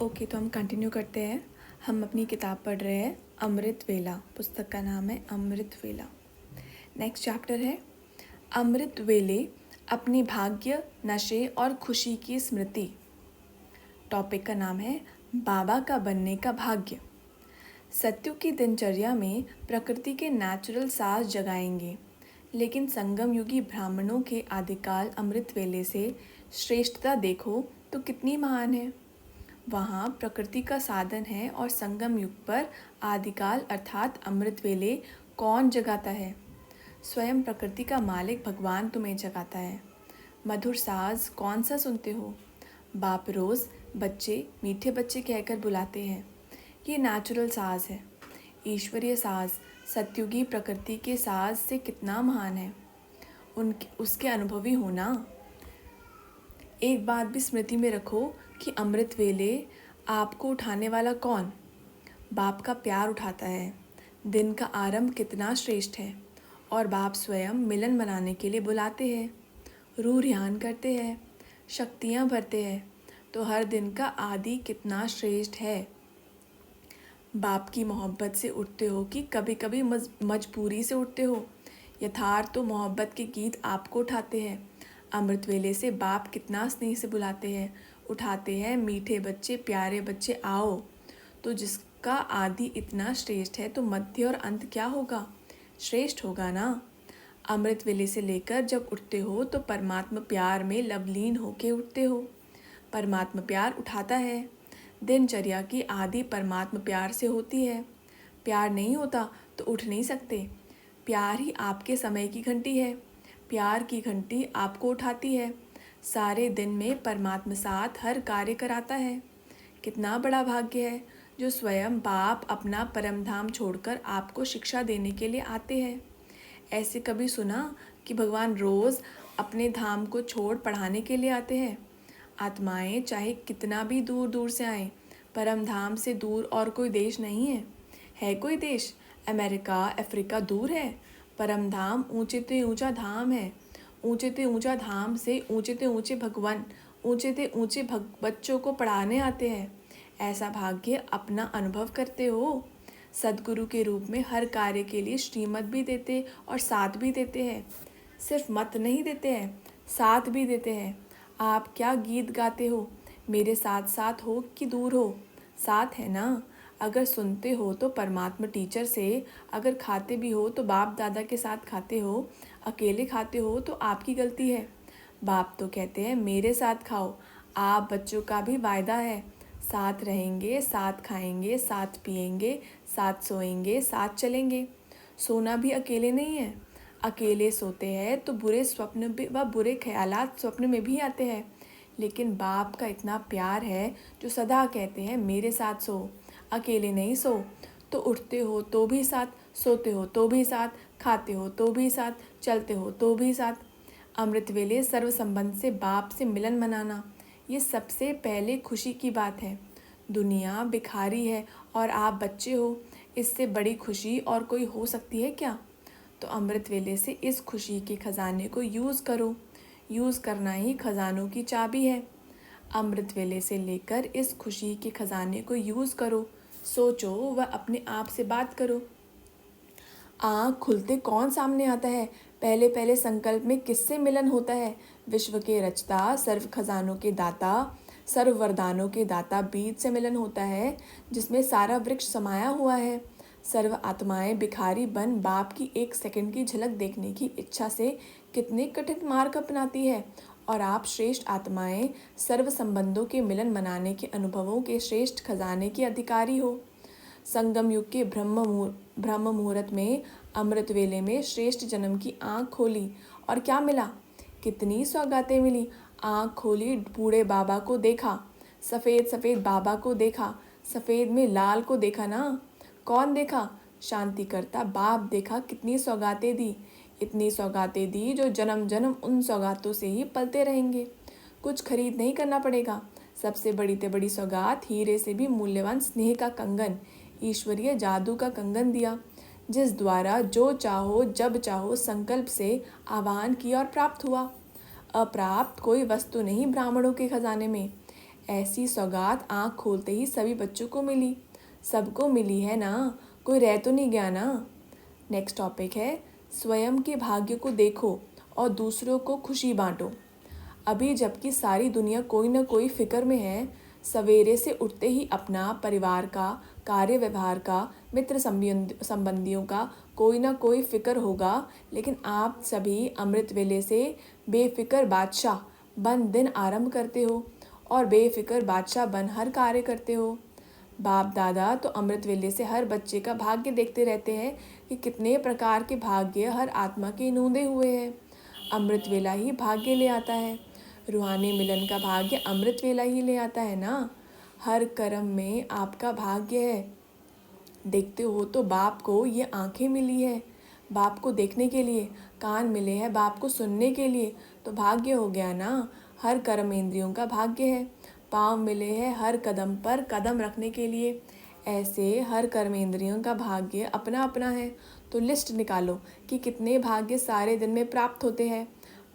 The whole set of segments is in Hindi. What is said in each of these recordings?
ओके, तो हम कंटिन्यू करते हैं। हम अपनी किताब पढ़ रहे हैं अमृत वेला। पुस्तक का नाम है अमृत वेला। नेक्स्ट चैप्टर है अमृत वेले, अपने भाग्य, नशे और खुशी की स्मृति। टॉपिक का नाम है बाबा का बनने का भाग्य। सत्यु की दिनचर्या में प्रकृति के नेचुरल साज जगाएंगे, लेकिन संगम युगी ब्राह्मणों के आदिकाल अमृत वेले से श्रेष्ठता देखो तो कितनी महान है। वहाँ प्रकृति का साधन है और संगम युग पर आदिकाल अर्थात अमृत वेले कौन जगाता है? स्वयं प्रकृति का मालिक भगवान तुम्हें जगाता है। मधुर साज कौन सा सुनते हो? बाप रोज़ बच्चे मीठे बच्चे कहकर बुलाते हैं। ये नेचुरल साज है। ईश्वरीय साज सत्युगी प्रकृति के साज से कितना महान है। उसके अनुभवी होना। एक बात भी स्मृति में रखो कि अमृत वेले आपको उठाने वाला कौन? बाप का प्यार उठाता है। दिन का आरंभ कितना श्रेष्ठ है और बाप स्वयं मिलन मनाने के लिए बुलाते हैं, रूह रियान करते हैं, शक्तियाँ भरते हैं, तो हर दिन का आदि कितना श्रेष्ठ है। बाप की मोहब्बत से उठते हो कि कभी कभी मजबूरी से उठते हो? यथार्थ तो मोहब्बत के गीत आपको उठाते हैं। अमृत वेले से बाप कितना स्नेह से बुलाते हैं, उठाते हैं, मीठे बच्चे प्यारे बच्चे आओ। तो जिसका आदि इतना श्रेष्ठ है तो मध्य और अंत क्या होगा? श्रेष्ठ होगा ना। अमृत वेले से लेकर जब उठते हो तो परमात्मा प्यार में लवलीन होके उठते हो। परमात्मा प्यार उठाता है। दिनचर्या की आदि परमात्मा प्यार से होती है। प्यार नहीं होता तो उठ नहीं सकते। प्यार ही आपके समय की घंटी है। प्यार की घंटी आपको उठाती है। सारे दिन में परमात्मा साथ हर कार्य कराता है। कितना बड़ा भाग्य है जो स्वयं बाप अपना परम धाम छोड़कर आपको शिक्षा देने के लिए आते हैं। ऐसे कभी सुना कि भगवान रोज़ अपने धाम को छोड़ पढ़ाने के लिए आते हैं? आत्माएं चाहे कितना भी दूर दूर से आएं, परम धाम से दूर और कोई देश नहीं है। है कोई देश? अमेरिका अफ्रीका दूर है? परम धाम ऊंचे ते ऊंचा धाम है। ऊंचे ते ऊंचा धाम से ऊंचे ते ऊंचे भगवान ऊंचे ते ऊंचे बच्चों को पढ़ाने आते हैं। ऐसा भाग्य अपना अनुभव करते हो। सदगुरु के रूप में हर कार्य के लिए श्रीमत भी देते और साथ भी देते हैं। सिर्फ मत नहीं देते हैं, साथ भी देते हैं। आप क्या गीत गाते हो? मेरे साथ साथ हो कि दूर हो? साथ है ना। अगर सुनते हो तो परमात्मा टीचर से, अगर खाते भी हो तो बाप दादा के साथ खाते हो, अकेले खाते हो तो आपकी गलती है। बाप तो कहते हैं मेरे साथ खाओ। आप बच्चों का भी वायदा है, साथ रहेंगे, साथ खाएंगे, साथ पिएंगे, साथ सोएंगे, साथ चलेंगे। सोना भी अकेले नहीं है। अकेले सोते हैं तो बुरे स्वप्न भी व बुरे ख्यालात स्वप्न में भी आते हैं, लेकिन बाप का इतना प्यार है जो सदा कहते हैं मेरे साथ सो। अकेले नहीं सो। तो उठते हो तो भी साथ, सोते हो तो भी साथ, खाते हो तो भी साथ, चलते हो तो भी साथ। अमृत वेले सर्व संबंध से बाप से मिलन मनाना, ये सबसे पहले खुशी की बात है। दुनिया भिखारी है और आप बच्चे हो, इससे बड़ी खुशी और कोई हो सकती है क्या? तो अमृत वेले से इस खुशी के खजाने को यूज़ करो। यूज़ करना ही खजानों की चाबी है। अमृत वेले से लेकर इस खुशी के खजाने को यूज़ करो। सोचो व अपने आप से बात करो। आँख खुलते कौन सामने आता है? पहले पहले संकल्प में किससे मिलन होता है? विश्व के रचता, सर्व खजानों के दाता, सर्व वरदानों के दाता बीज से मिलन होता है, जिसमें सारा वृक्ष समाया हुआ है। सर्व आत्माएं भिखारी बन बाप की एक सेकंड की झलक देखने की इच्छा से कितने कठिन मार्ग अपनाती है, और आप श्रेष्ठ आत्माएं सर्व संबंधों के मिलन मनाने के अनुभवों के श्रेष्ठ खजाने की अधिकारी हो। संगम युग के ब्रह्म मुहूर्त में अमृत वेले में श्रेष्ठ जन्म की आँख खोली और क्या मिला? कितनी सौगातें मिली। आँख खोली, बूढ़े बाबा को देखा, सफ़ेद सफ़ेद बाबा को देखा, सफ़ेद में लाल को देखा ना। कौन देखा? शांति करता बाप देखा। कितनी सौगातें दी, इतनी सौगातें दी जो जन्म जन्म उन सौगातों से ही पलते रहेंगे। कुछ खरीद नहीं करना पड़ेगा। सबसे बड़ी से बड़ी सौगात, हीरे से भी मूल्यवान स्नेह का कंगन, ईश्वरीय जादू का कंगन दिया, जिस द्वारा जो चाहो जब चाहो संकल्प से आह्वान किया और प्राप्त हुआ। अप्राप्त कोई वस्तु नहीं ब्राह्मणों के खजाने में। ऐसी सौगात आँख खोलते ही सभी बच्चों को मिली। सबको मिली है ना, कोई रह तो नहीं गया ना। नेक्स्ट टॉपिक है स्वयं के भाग्य को देखो और दूसरों को खुशी बांटो। अभी जबकि सारी दुनिया कोई ना कोई फिक्र में है, सवेरे से उठते ही अपना, परिवार का, कार्य व्यवहार का, मित्र संबंधियों का कोई ना कोई फिक्र होगा, लेकिन आप सभी अमृत वेले से बेफिक्र बादशाह बन दिन आरंभ करते हो और बेफिक्र बादशाह बन हर कार्य करते हो। बाप दादा तो अमृत वेले से हर बच्चे का भाग्य देखते रहते हैं कि कितने प्रकार के भाग्य हर आत्मा के नूंदे हुए हैं। अमृत वेला ही भाग्य ले आता है। रूहानी मिलन का भाग्य अमृत वेला ही ले आता है ना। हर कर्म में आपका भाग्य है। देखते हो तो बाप को ये आंखें मिली है, बाप को देखने के लिए, कान मिले हैं बाप को सुनने के लिए, तो भाग्य हो गया ना। हर कर्म इंद्रियों का भाग्य है। पाँव मिले हैं हर कदम पर कदम रखने के लिए। ऐसे हर कर्म इंद्रियों का भाग्य अपना अपना है। तो लिस्ट निकालो कि कितने भाग्य सारे दिन में प्राप्त होते हैं।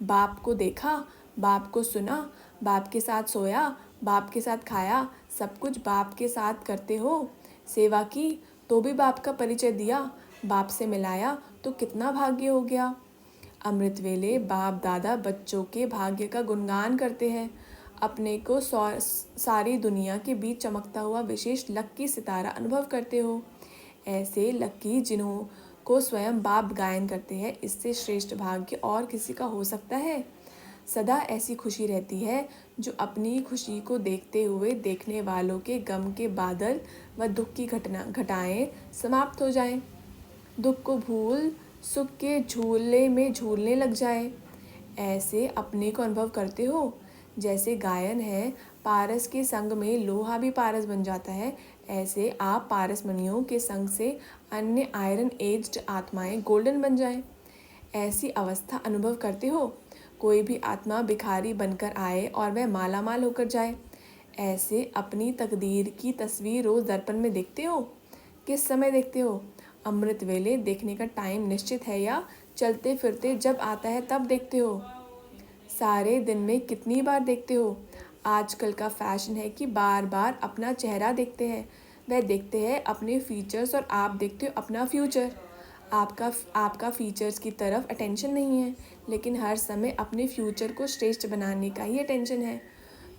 बाप को देखा, बाप को सुना, बाप के साथ सोया, बाप के साथ खाया, सब कुछ बाप के साथ करते हो। सेवा की तो भी बाप का परिचय दिया, बाप से मिलाया, तो कितना भाग्य हो गया। अमृत वेले बाप दादा बच्चों के भाग्य का गुणगान करते हैं। अपने को सारी दुनिया के बीच चमकता हुआ विशेष लक्की सितारा अनुभव करते हो। ऐसे लक्की जिन्हों को स्वयं बाप गायन करते हैं, इससे श्रेष्ठ भाग्य और किसी का हो सकता है। सदा ऐसी खुशी रहती है जो अपनी खुशी को देखते हुए देखने वालों के गम के बादल व दुख की घटाएं समाप्त हो जाएं। दुख को भूल सुख के झूले में झूलने लग जाए। ऐसे अपने को अनुभव करते हो। जैसे गायन है, पारस के संग में लोहा भी पारस बन जाता है, ऐसे आप पारस मणियों के संग से अन्य आयरन एज्ड आत्माएं गोल्डन बन जाएं। ऐसी अवस्था अनुभव करते हो। कोई भी आत्मा भिखारी बनकर आए और वह माला माल होकर जाए। ऐसे अपनी तकदीर की तस्वीर रोज दर्पण में देखते हो। किस समय देखते हो? अमृत वेले देखने का टाइम निश्चित है या चलते फिरते जब आता है तब देखते हो? सारे दिन में कितनी बार देखते हो? आजकल का फैशन है कि बार बार अपना चेहरा देखते हैं। वह देखते हैं अपने फीचर्स और आप देखते हो अपना फ्यूचर। आपका फीचर्स की तरफ अटेंशन नहीं है, लेकिन हर समय अपने फ्यूचर को श्रेष्ठ बनाने का ही अटेंशन है।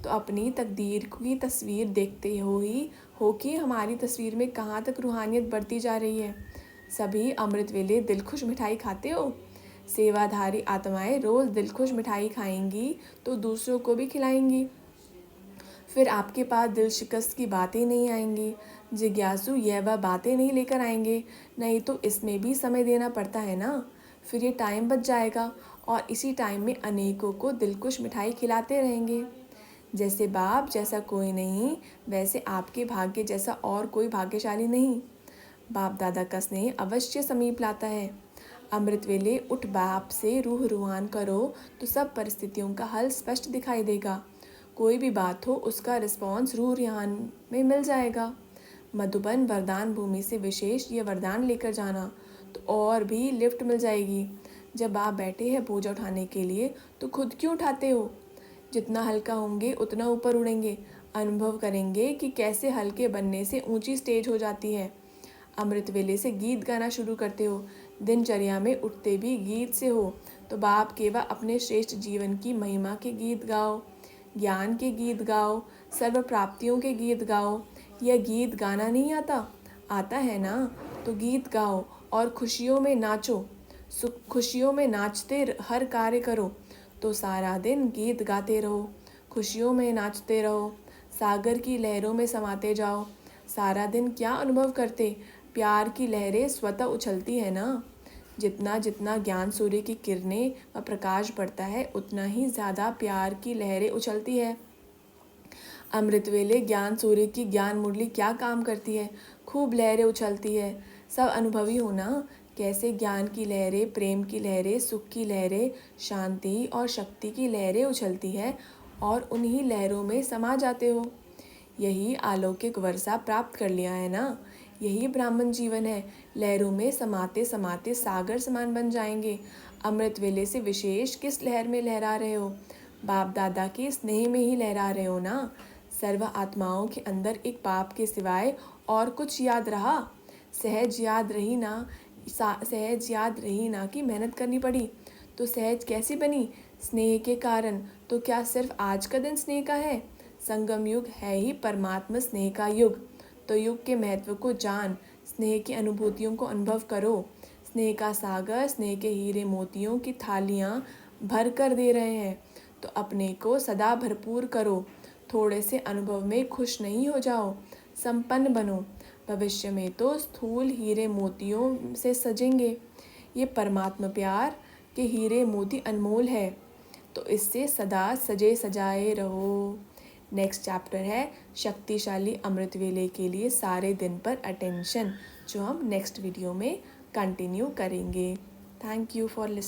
तो अपनी तकदीर की तस्वीर देखते हो कि हमारी तस्वीर में कहाँ तक रूहानियत बढ़ती जा रही है। सभी अमृत वेले दिलखुश मिठाई खाते हो। सेवाधारी आत्माएं रोज़ दिलखुश मिठाई खाएंगी तो दूसरों को भी खिलाएंगी। फिर आपके पास दिल शिकस्त की बातें नहीं आएंगी। जिज्ञासु यह वह बातें नहीं लेकर आएंगे, नहीं तो इसमें भी समय देना पड़ता है ना। फिर ये टाइम बच जाएगा और इसी टाइम में अनेकों को दिलखुश मिठाई खिलाते रहेंगे। जैसे बाप जैसा कोई नहीं, वैसे आपके भाग्य जैसा और कोई भाग्यशाली नहीं। बाप दादा का स्नेह अवश्य समीप लाता है। अमृत वेले उठ बाप से रूह रूहान करो तो सब परिस्थितियों का हल स्पष्ट दिखाई देगा। कोई भी बात हो उसका रिस्पॉन्स रूह रूहान में मिल जाएगा। मधुबन वरदान भूमि से विशेष ये वरदान लेकर जाना तो और भी लिफ्ट मिल जाएगी। जब आप बैठे हैं बोझ उठाने के लिए तो खुद क्यों उठाते हो? जितना हल्का होंगे उतना ऊपर उड़ेंगे। अनुभव करेंगे कि कैसे हल्के बनने से ऊंची स्टेज हो जाती है। अमृत वेले से गीत गाना शुरू करते हो। दिनचर्या में उठते भी गीत से हो तो बाप के व अपने श्रेष्ठ जीवन की महिमा के गीत गाओ, ज्ञान के गीत गाओ, सर्व प्राप्तियों के गीत गाओ। यह गीत गाना नहीं आता है ना, तो गीत गाओ और खुशियों में नाचो। खुशियों में नाचते हर कार्य करो तो सारा दिन गीत गाते रहो। खुशियों में नाचते रहो, सागर की लहरों में समाते जाओ। सारा दिन क्या अनुभव करते? प्यार की लहरें स्वतः उछलती है ना। जितना जितना ज्ञान सूर्य की किरणें व प्रकाश बढ़ता है उतना ही ज़्यादा प्यार की लहरें उछलती है। अमृत वेले ज्ञान सूर्य की ज्ञान मुरली क्या काम करती है? खूब लहरें उछलती है। सब अनुभवी हो ना, कैसे ज्ञान की लहरें, प्रेम की लहरें, सुख की लहरें, शांति और शक्ति की लहरें उछलती है और उन्हीं लहरों में समा जाते हो। यही अलौकिक वर्षा प्राप्त कर लिया है ना। यही ब्राह्मण जीवन है। लहरों में समाते समाते सागर समान बन जाएंगे। अमृत वेले से विशेष किस लहर में लहरा रहे हो? बाप दादा के स्नेह में ही लहरा रहे हो ना। सर्व आत्माओं के अंदर एक पाप के सिवाय और कुछ याद रहा? सहज याद रही ना कि मेहनत करनी पड़ी। तो सहज कैसी बनी? स्नेह के कारण। तो क्या सिर्फ आज का दिन स्नेह का है? संगम युग है ही परमात्मा स्नेह का युग। तो युग के महत्व को जान, स्नेह की अनुभूतियों को अनुभव करो। स्नेह का सागर, स्नेह के हीरे मोतियों की थालियाँ भर कर दे रहे हैं। तो अपने को सदा भरपूर करो। थोड़े से अनुभव में खुश नहीं हो जाओ, संपन्न बनो। भविष्य में तो स्थूल हीरे मोतियों से सजेंगे। ये परमात्मा प्यार के हीरे मोती अनमोल है, तो इससे सदा सजे सजाए रहो। नेक्स्ट चैप्टर है शक्तिशाली अमृत वेले के लिए सारे दिन पर अटेंशन, जो हम नेक्स्ट वीडियो में कंटिन्यू करेंगे। Thank you for listening.